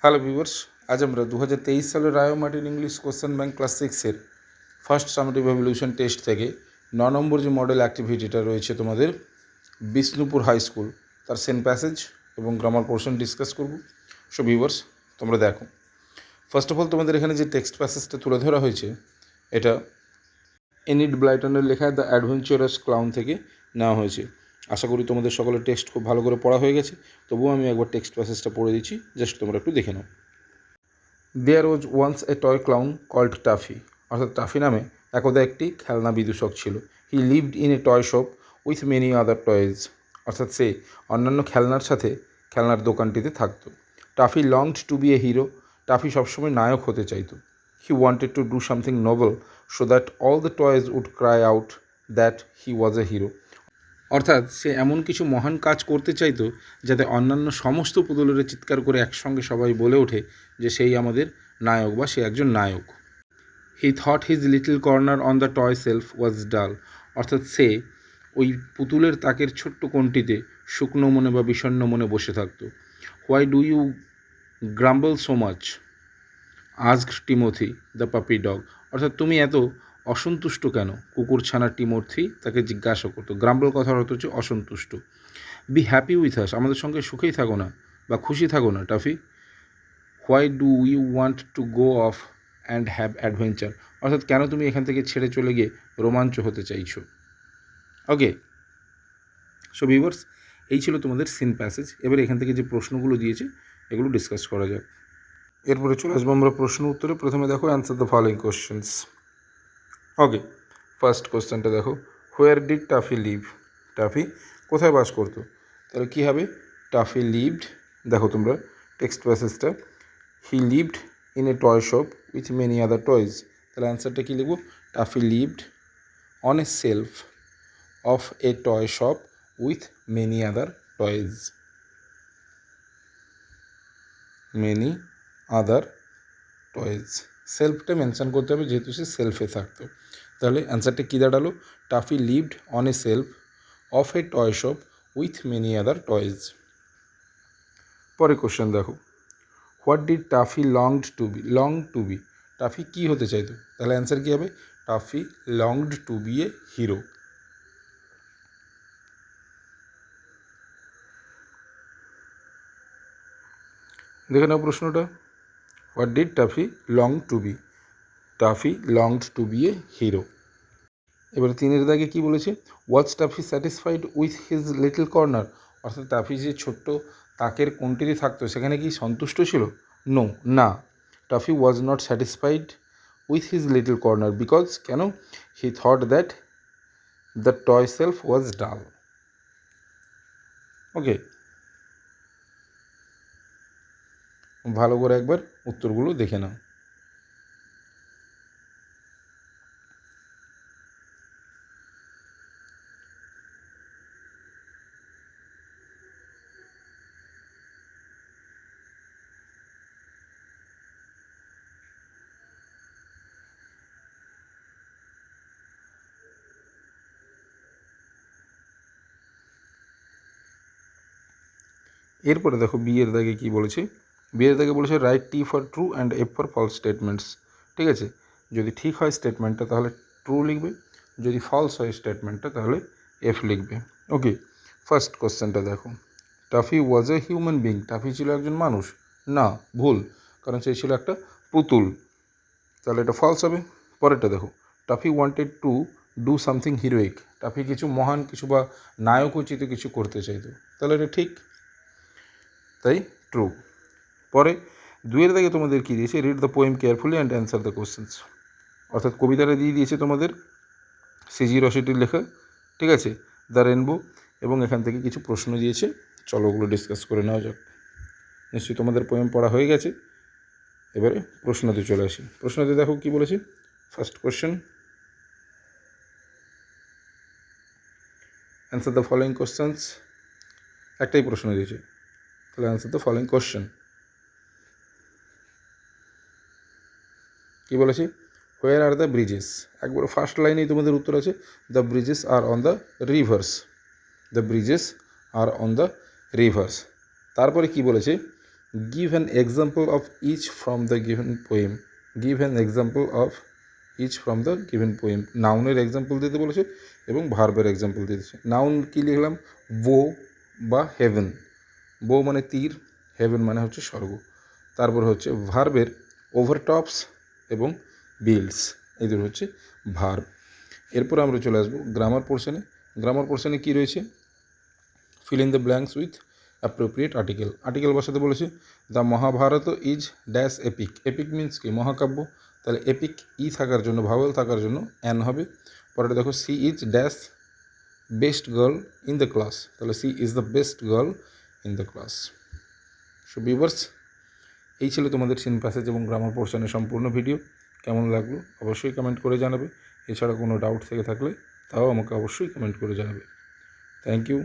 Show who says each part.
Speaker 1: Hello viewers, আজ আমরা 2023 সালের Ray Martin English question bank class 6-এর ফার্স্ট সামেটিভ এভলিউশন টেস্ট থেকে 9 নম্বর যে মডেল অ্যাক্টিভিটিটা রয়েছে তোমাদের বিষ্ণুপুর হাই স্কুল, তার সেন্ট প্যাসেজ এবং গ্রামার পোর্শন ডিসকাস করব। সো ভিউয়ার্স, তোমরা দেখো, ফার্স্ট অফ অল তোমাদের এখানে যে টেক্সট প্যাসেজটা তুলে ধরা হয়েছে এটা এনিড ব্লাইটনের লেখা দ্য অ্যাডভেঞ্চারাস ক্লাউন থেকে নেওয়া হয়েছে। আশা করি তোমাদের সকলের টেক্সট খুব ভালো করে পড়া হয়ে গেছে, তবুও আমি একবার টেক্সট প্যাসেজটা পড়ে দিচ্ছি, জাস্ট তোমরা একটু দেখে নাও। There was once a toy clown called Tuffy, অর্থাৎ টাফি নামে একদা একটি খেলনা বিদূষক ছিল। He lived in a toy shop with many other toys, অর্থাৎ সে অন্যান্য খেলনার সাথে খেলনার দোকানটিতে থাকতো। Tuffy longed to be a hero, Tuffy সবসময় নায়ক হতে চাইতো। He wanted to do something noble so that all the toys would cry out that he was a hero, অর্থাৎ সে এমন কিছু মহান কাজ করতে চাইতো যাতে অন্যান্য সমস্ত পুতুলের চিৎকার করে একসঙ্গে সবাই বলে ওঠে যে সেই আমাদের নায়ক বা সে একজন নায়ক। He thought his little corner on the toy shelf was dull, অর্থাৎ সে ওই পুতুলের তাকের ছোট্ট কোণটিতে শুকনো মনে বা বিষণ্ণ মনে বসে থাকতো। Why do you grumble so much asked Timothy the puppy dog, অর্থাৎ তুমি এত অসন্তুষ্ট কেন, কুকুর ছানা টিমোথি তাকে জিজ্ঞাসা করতো। গ্রাম্বল কথার অর্থ হচ্ছে অসন্তুষ্ট। বি হ্যাপি উইথ আস, আমাদের সঙ্গে সুখেই থাকো না বা খুশি থাকো না Taffy. Why do you want to go off and have adventure, অর্থাৎ কেন তুমি এখান থেকে ছেড়ে চলে গিয়ে রোমাঞ্চ হতে চাইছো। ওকে, সো ভিউয়ার্স, এই ছিল তোমাদের সিন প্যাসেজ। এবার এখান থেকে যে প্রশ্নগুলো দিয়েছে এগুলো ডিসকাস করা যাক। এরপরে চলে আসবো আমরা প্রশ্ন উত্তরে। প্রথমে দেখো answer the following questions. Okay, first কোশ্চেনটা দেখো, where did Taffy live, Taffy কোথায় বাস করতো। তাহলে কী হবে, টাফি লিভড, দেখো তোমরা টেক্সট প্যাসেজটা, he lived in a toy shop with many other toys, তাহলে অ্যান্সারটা কী লিখবো, Tuffy lived on a shelf of a toy shop with many other toys, many other toys. সেলফটা মেনশন করতে হবে যেহেতু সে সেলফে থাকতো। তাহলে অ্যান্সারটা কী দাঁড়ালো, Tuffy lived on a shelf of a toy shop with many other toys. পরে কোশ্চেন দেখো, what did Tuffy longed to be, long to be, Tuffy কী হতে চাইতো, তাহলে অ্যান্সার কী হবে, Tuffy longed to be a hero. দেখে নাও প্রশ্নটা, what did Tuffy long to be, Tuffy longed to be a hero. এবার 3 দাগে কী বলেছে, was Tuffy satisfied with his little corner, অর্থাৎ টাফি যে ছোট্ট তাকের কোণটিতে থাকতো সেখানে কি সন্তুষ্ট ছিল, নো, না, Tuffy was not satisfied with his little corner because, কেন, he thought that the toy shelf was dull. Okay, ভালো করে একবার উত্তরগুলো দেখে নাও। এরপরে দেখো বিয়ের দাগে কী বলেছে, বিয়ের দাগে বলেছে right T for true and F for false statements. ঠিক আছে, যদি ঠিক হয় স্টেটমেন্টটা তাহলে ট্রু লিখবে, যদি ফলস হয় স্টেটমেন্টটা তাহলে এফ লিখবে। ওকে, ফার্স্ট কোশ্চেনটা দেখো, toffee was a human being, toffee ছিল একজন মানুষ, না, ভুল, কারণ সে ছিল একটা পুতুল, তাহলে এটা ফলস হবে। পরেরটা দেখো, toffee wanted to do something heroic, toffee কিছু মহান কিছু বা নায়কোচিত কিছু করতে চাইতো, তাহলে এটা ঠিক, তাই ট্রু। পরে 2 দাগে তোমাদের কী দিয়েছে, read the poem carefully and answer the questions, অর্থাৎ কবিতাটা দিয়ে দিয়েছে তোমাদের সিজি রসেটির লেখা, ঠিক আছে, দ্য রেনবো, এবং এখান থেকে কিছু প্রশ্ন দিয়েছে, চলো ওগুলো ডিসকাস করে নেওয়া যাক। নিশ্চয়ই তোমাদের পোয়েম পড়া হয়ে গেছে, এবারে প্রশ্নতে চলে আসি। প্রশ্নতে দেখো কী বলেছে, first question, answer the following questions, একটাই প্রশ্ন দিয়েছে, তাহলে অ্যান্সার দ্য ফলোয়িং কোশ্চেন। কী বলেছি, হোয়ার আর দ্য ব্রিজেস, একবার ফার্স্ট লাইনেই তোমাদের উত্তর আছে, the bridges are on the rivers, the bridges are on the rivers. তারপরে কি বলেছে, give an example of each from the given poem. Give an example of each from the given poem. নাউনের example দিতে বলেছে এবং ভার্বের example দিতেছে। Noun কী লিখলাম? বো বা হেভেন। বো মানে তীর, হেভেন মানে হচ্ছে স্বর্গ। তারপর হচ্ছে ভার্বের ওভারটপস এবং বিল্ডস, এদের হচ্ছে ভার্ব। এরপর আমরা চলে আসবো গ্রামার পোর্শনে। গ্রামার পোর্শনে কী রয়েছে? Fill in the blanks with appropriate article. Article বসাতে বলেছে the Mahabharat is dash epic. Epic means কি? মহাকাব্য। তাহলে এপিক ই থাকার জন্য, ভাওয়েল থাকার জন্য অ্যান হবে। পরে দেখো she is dash best girl in the class. তাহলে she is the best girl in the class. So viewers, এই ছিল তোমাদের সিন প্যাসেজ এবং গ্রামার পোর্শনের সম্পূর্ণ ভিডিও। কেমন লাগলো অবশ্যই কমেন্ট করে জানাবে। এছাড়া কোনো ডাউট থেকে থাকলে তাও আমাকে অবশ্যই কমেন্ট করে জানাবে। Thank you.